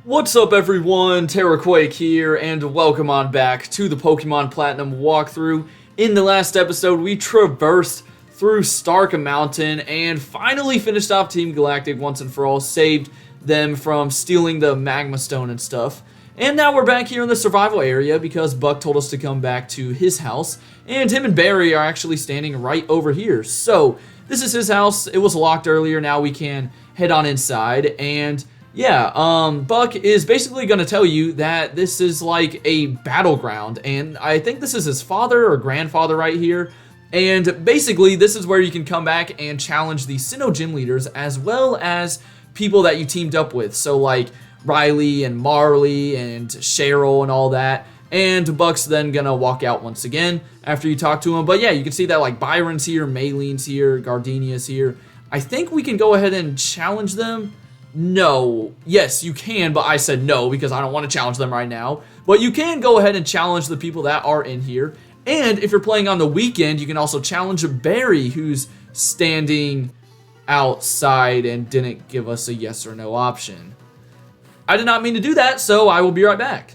What's up everyone, TerraQuake here, and welcome on back to the Pokemon Platinum walkthrough. In the last episode, we traversed through Stark Mountain and finally finished off Team Galactic once and for all, saved them from stealing the Magma Stone and stuff. And now we're back here in the survival area because Buck told us to come back to his house, and him and Barry are actually standing right over here. So, this is his house. It was locked earlier, now we can head on inside, and yeah, Buck is basically going to tell you that this is like a battleground, and I think this is his father or grandfather right here, and basically this is where you can come back and challenge the Sinnoh gym leaders as well as people that you teamed up with, so like Riley and Marley and Cheryl and all that, and Buck's then gonna walk out once again after you talk to him, but yeah, you can see that like Byron's here, Maylene's here, Gardenia's here. I think we can go ahead and challenge them. No. Yes, you can, but I said no because I don't want to challenge them right now. But you can go ahead and challenge the people that are in here. And if you're playing on the weekend, you can also challenge Barry, who's standing outside and didn't give us a yes or no option. I did not mean to do that, so I will be right back.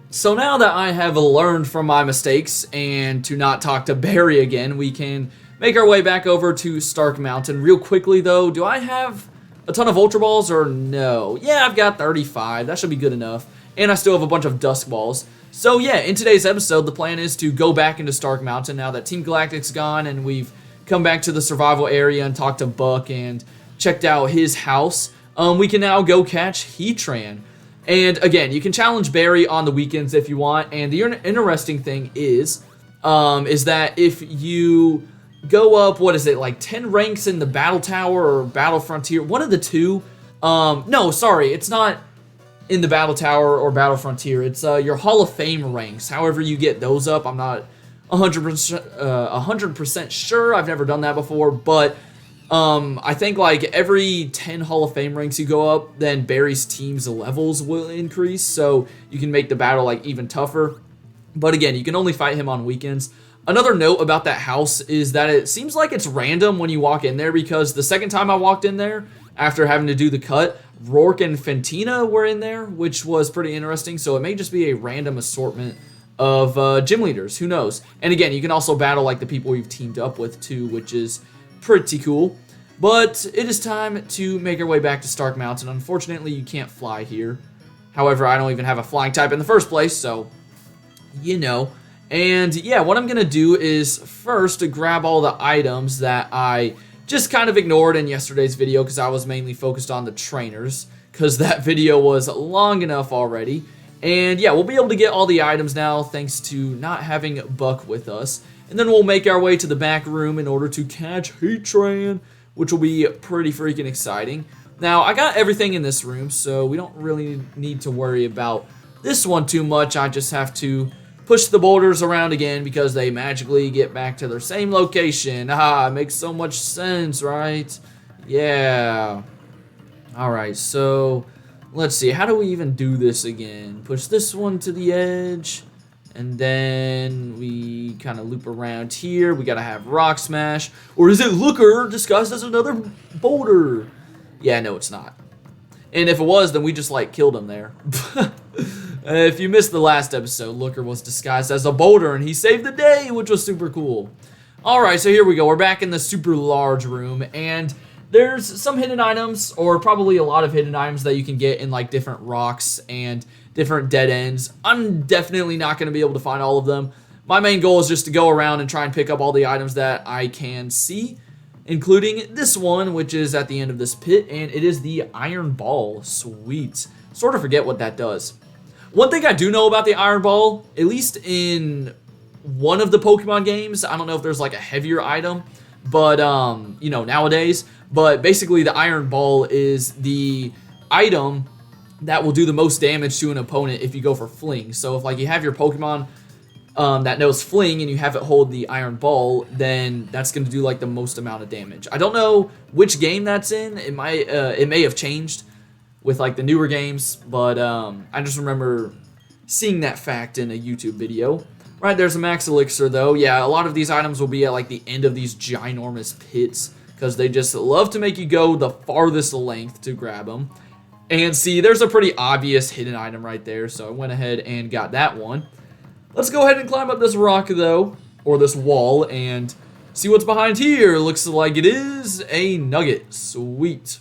So now that I have learned from my mistakes and to not talk to Barry again, we can make our way back over to Stark Mountain. Real quickly though, do I have a ton of Ultra Balls or no? Yeah, I've got 35. That should be good enough. And I still have a bunch of Dusk Balls. So yeah, in today's episode, the plan is to go back into Stark Mountain now that Team Galactic's gone and we've come back to the survival area and talked to Buck and checked out his house. We can now go catch Heatran. And again, you can challenge Barry on the weekends if you want. And the interesting thing is that if you go up, what is it, like 10 ranks in the Battle Tower or Battle Frontier, one of the two. No, sorry, it's not in the Battle Tower or Battle Frontier. It's your Hall of Fame ranks. However you get those up, I'm not 100% sure. I've never done that before, but I think like every 10 Hall of Fame ranks you go up, then Barry's team's levels will increase, so you can make the battle like even tougher. But again, you can only fight him on weekends. Another note about that house is that it seems like it's random when you walk in there, because the second time I walked in there, after having to do the cut, Rourke and Fantina were in there, which was pretty interesting, so it may just be a random assortment of gym leaders, who knows. And again, you can also battle like the people we've teamed up with too, which is pretty cool. But it is time to make our way back to Stark Mountain. Unfortunately, you can't fly here. However, I don't even have a flying type in the first place, so you know. And yeah, what I'm gonna do is first to grab all the items that I just kind of ignored in yesterday's video because I was mainly focused on the trainers, because that video was long enough already. And yeah, we'll be able to get all the items now thanks to not having Buck with us. And then we'll make our way to the back room in order to catch Heatran, which will be pretty freaking exciting. Now, I got everything in this room, so we don't really need to worry about this one too much. I just have to push the boulders around again because they magically get back to their same location. Ah, it makes so much sense, right? Yeah. Alright, so let's see. How do we even do this again? Push this one to the edge, and then we kind of loop around here. We gotta have Rock Smash. Or is it Looker disguised as another boulder? Yeah, no, it's not. And if it was, then we just like killed him there. If you missed the last episode, Looker was disguised as a boulder and he saved the day, which was super cool. Alright, so here we go. We're back in the super large room, and there's some hidden items, or probably a lot of hidden items that you can get in like different rocks and different dead ends. I'm definitely not going to be able to find all of them. My main goal is just to go around and try and pick up all the items that I can see, including this one, which is at the end of this pit, and it is the Iron Ball. Sweet. Sort of forget what that does. One thing I do know about the Iron Ball, at least in one of the Pokemon games, I don't know if there's like a heavier item, but you know, nowadays, but basically the Iron Ball is the item that will do the most damage to an opponent if you go for Fling. So if like you have your Pokemon that knows Fling and you have it hold the Iron Ball, then that's going to do like the most amount of damage. I don't know which game that's in. It may have changed with like the newer games, but I just remember seeing that fact in a YouTube video. Right, there's a Max Elixir though. Yeah, a lot of these items will be at like the end of these ginormous pits because they just love to make you go the farthest length to grab them. And see, there's a pretty obvious hidden item right there, so I went ahead and got that one. Let's go ahead and climb up this rock, though, or this wall, and see what's behind here. Looks like it is a nugget. Sweet.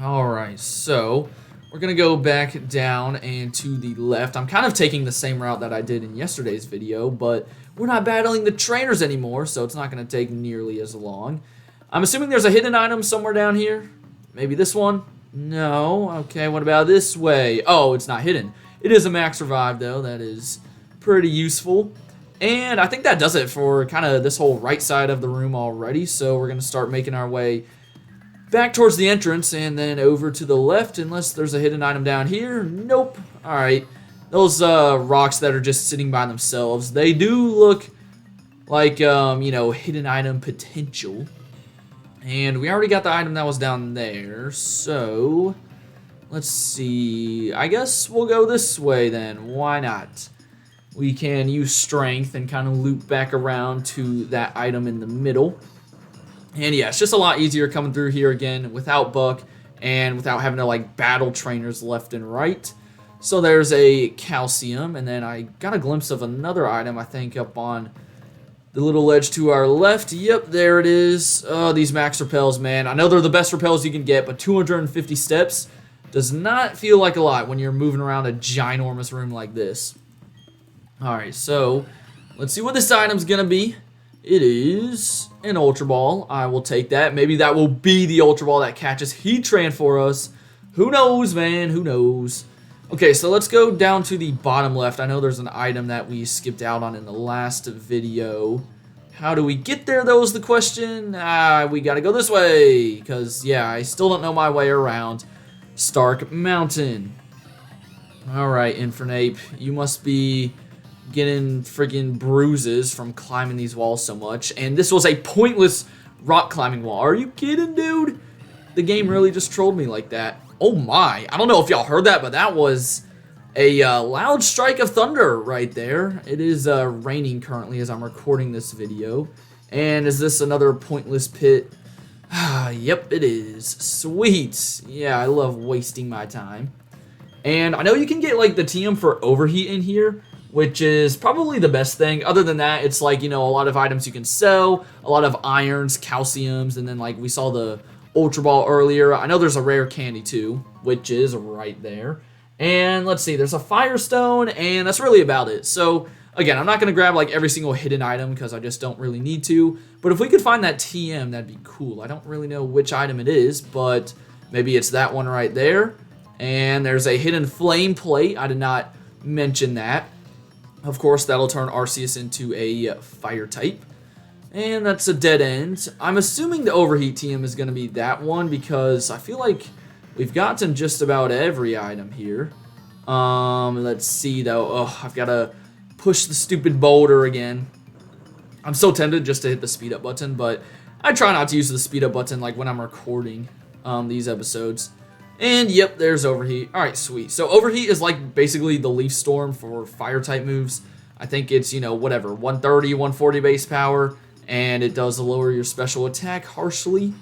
Alright, so we're going to go back down and to the left. I'm kind of taking the same route that I did in yesterday's video, but we're not battling the trainers anymore, so it's not going to take nearly as long. I'm assuming there's a hidden item somewhere down here. Maybe this one? No. Okay, what about this way? Oh, it's not hidden. It is a max revive, though. That is pretty useful. And I think that does it for kind of this whole right side of the room already, so we're going to start making our way back towards the entrance and then over to the left, unless there's a hidden item down here. Nope. Alright. Those rocks that are just sitting by themselves, they do look like, you know, hidden item potential. And we already got the item that was down there, so let's see. I guess we'll go this way then. Why not? We can use strength and kind of loop back around to that item in the middle. And yeah, it's just a lot easier coming through here again without Buck and without having to like battle trainers left and right. So there's a calcium, and then I got a glimpse of another item, I think, up on the little ledge to our left. Yep, there it is. Oh, these max repels, man. I know they're the best repels you can get, but 250 steps does not feel like a lot when you're moving around a ginormous room like this. Alright, so let's see what this item's gonna be. It is an Ultra Ball. I will take that. Maybe that will be the Ultra Ball that catches Heatran for us. Who knows, man? Who knows? Okay, so let's go down to the bottom left. I know there's an item that we skipped out on in the last video. How do we get there, though, is the question. We gotta go this way, because, yeah, I still don't know my way around Stark Mountain. Alright, Infernape, you must be getting friggin' bruises from climbing these walls so much. And this was a pointless rock climbing wall. Are you kidding, dude? The game really just trolled me like that. Oh my. I don't know if y'all heard that, but that was a loud strike of thunder right there. It is raining currently as I'm recording this video. And is this another pointless pit? Yep, it is. Sweet. Yeah, I love wasting my time. And I know you can get like the TM for overheat in here, which is probably the best thing. Other than that, it's like, you know, a lot of items you can sell, a lot of irons, calciums, and then like we saw the Ultra Ball earlier. I know there's a rare candy too, which is right there. And let's see, there's a Firestone, and that's really about it. So again, I'm not going to grab like every single hidden item because I just don't really need to. But if we could find that TM, that'd be cool. I don't really know which item it is, but maybe it's that one right there. And there's a hidden flame plate. I did not mention that. Of course, that'll turn Arceus into a fire type. And that's a dead end. I'm assuming the overheat TM is going to be that one because I feel like we've gotten just about every item here. Let's see, though. Oh, I've got to push the stupid boulder again. I'm so tempted just to hit the speed up button, but I try not to use the speed up button like when I'm recording these episodes. And yep, there's overheat. Alright, sweet. So overheat is like basically the Leaf Storm for fire type moves. I think it's, you know, whatever, 130, 140 base power, and it does lower your special attack harshly.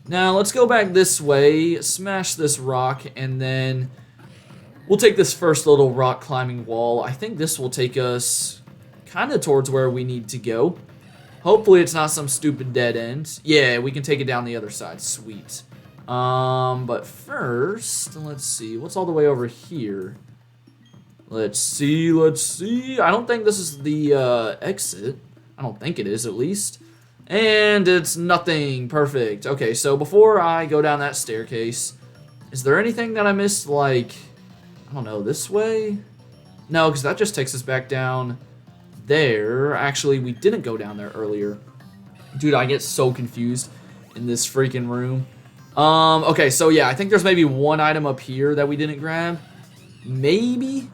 Now, let's go back this way, smash this rock, and then we'll take this first little rock climbing wall. I think this will take us kind of towards where we need to go. Hopefully it's not some stupid dead end. Yeah, we can take it down the other side. Sweet. But first, let's see. What's all the way over here? Let's see. I don't think this is the exit. I don't think it is, at least. And it's nothing. Perfect. Okay, so before I go down that staircase, is there anything that I missed, like, I don't know, this way? No, because that just takes us back down there. Actually, we didn't go down there earlier. Dude, I get so confused in this freaking room. Okay, so yeah, I think there's maybe one item up here that we didn't grab. Maybe?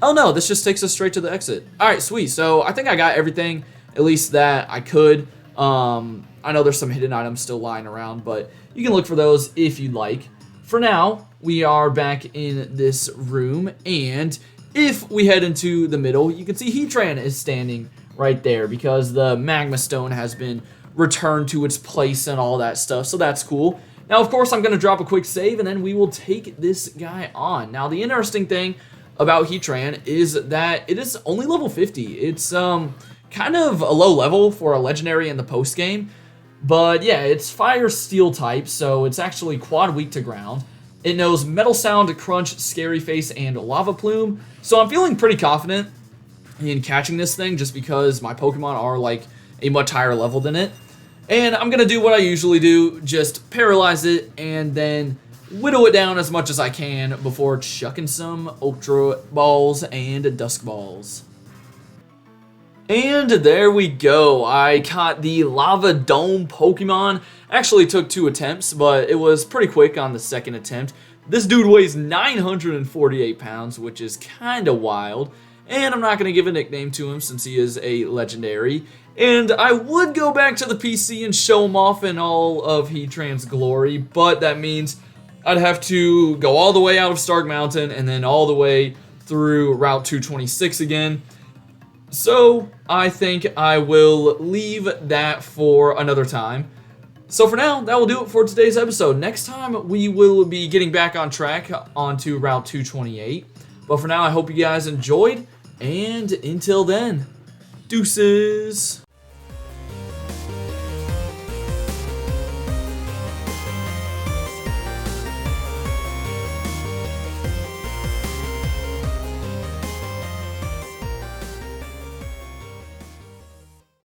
Oh no, this just takes us straight to the exit. Alright, sweet. So I think I got everything, at least that I could. I know there's some hidden items still lying around, but you can look for those if you'd like. For now, we are back in this room, and if we head into the middle, you can see Heatran is standing right there because the Magma Stone has been returned to its place and all that stuff, so that's cool. Now, of course, I'm going to drop a quick save, and then we will take this guy on. Now, the interesting thing about Heatran is that it is only level 50. It's kind of a low level for a legendary in the post game, but yeah, it's fire steel type, so it's actually quad weak to ground. It knows Metal Sound, Crunch, Scary Face, and Lava Plume, so I'm feeling pretty confident in catching this thing just because my Pokemon are like a much higher level than it. And I'm gonna do what I usually do, just paralyze it and then whittle it down as much as I can before chucking some Ultra Balls and Dusk Balls. And there we go. I caught the Lava Dome Pokemon. Actually took 2 attempts, but it was pretty quick on the second attempt. This dude weighs 948 pounds, which is kind of wild. And I'm not going to give a nickname to him since he is a legendary. And I would go back to the PC and show him off in all of Heatran's glory, but that means I'd have to go all the way out of Stark Mountain and then all the way through Route 226 again. So I think I will leave that for another time. So for now, that will do it for today's episode. Next time, we will be getting back on track onto Route 228. But for now, I hope you guys enjoyed, and until then, deuces.